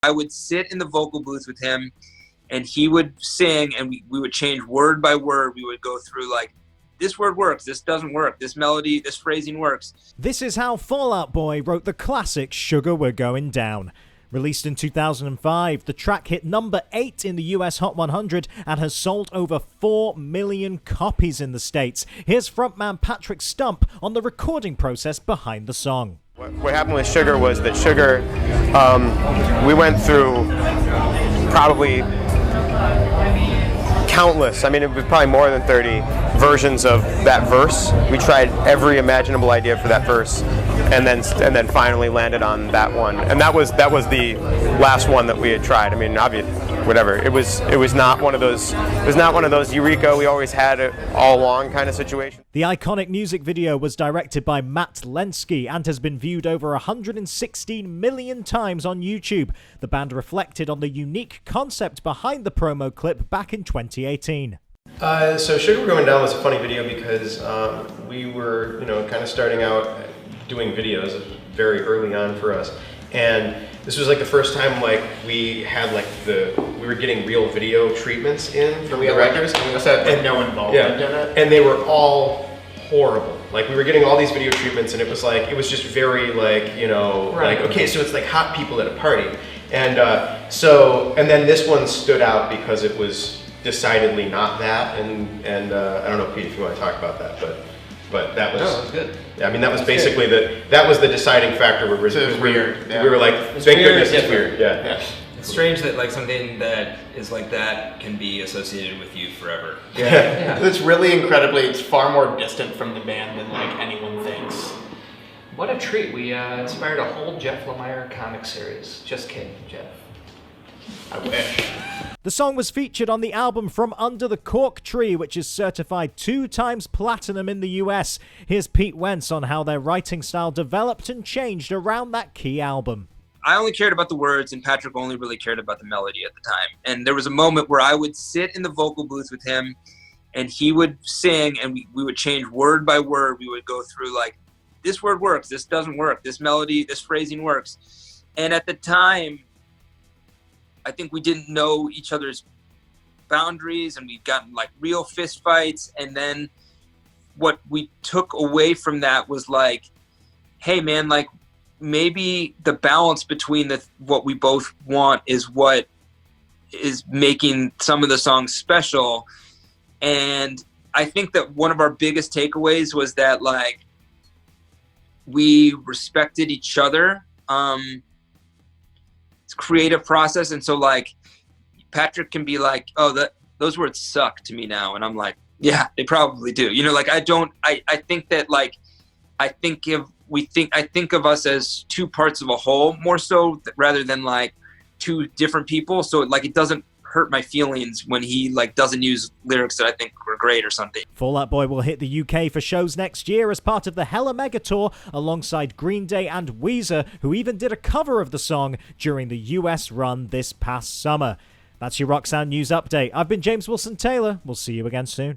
I would sit in the vocal booth with him and he would sing and we would change word by word. We would go through like, this word works, this doesn't work, this melody, this phrasing works. This is how Fall Out Boy wrote the classic Sugar We're Goin Down. Released in 2005, the track hit number 8 in the US Hot 100 and has sold over 4 million copies in the States. Here's frontman Patrick Stump on the recording process behind the song. What happened with Sugar was that Sugar, we went through probably countless, I mean it was probably more than 30 versions of that verse. We tried every imaginable idea for that verse and then finally landed on that one. And that was the last one that we had tried. I mean, obviously, whatever. It was not one of those eureka, we always had it all along kind of situation. The iconic music video was directed by Matt Lenski and has been viewed over 116 million times on YouTube. The band reflected on the unique concept behind the promo clip back in 2018. So Sugar We're Goin Down was a funny video because we were, kind of starting out doing videos very early on for us, and this was like the first time we had we were getting real video treatments in from the directors, and no involvement in it, and they were all horrible. Like we were getting all these video treatments, and it was just very okay, so it's like hot people at a party, and and then this one stood out because it was decidedly not that, and I don't know, Pete, if you want to talk about that, but that was, no, that was good. Yeah, I mean that was basically that was the deciding factor. It was weird. We were like, thank goodness it's weird. Yeah. It's strange that something that is like that can be associated with you forever. Yeah. It's really incredibly. It's far more distant from the band than anyone thinks. What a treat! We inspired a whole Jeff Lemire comic series. Just kidding, Jeff. I wish. The song was featured on the album From Under the Cork Tree, which is certified 2 times platinum in the US. Here's Pete Wentz on how their writing style developed and changed around that key album. I only cared about the words and Patrick only really cared about the melody at the time. And there was a moment where I would sit in the vocal booth with him and he would sing and we would change word by word. We would go through like, this word works, this doesn't work, this melody, this phrasing works. And at the time, I think we didn't know each other's boundaries and we'd gotten real fist fights. And then what we took away from that was hey man, maybe the balance between what we both want is what is making some of the songs special. And I think that one of our biggest takeaways was that we respected each other. Creative process, and so Patrick can be oh, those words suck to me now, and I'm like, yeah, they probably do. I think that I think of us as two parts of a whole more so rather than two different people. So it doesn't hurt my feelings when he doesn't use lyrics that I think were great or something. Fall Out Boy will hit the UK for shows next year as part of the Hella Mega Tour alongside Green Day and Weezer, who even did a cover of the song during the US run this past summer. That's your Rock Sound News Update. I've been James Wilson Taylor. We'll see you again soon.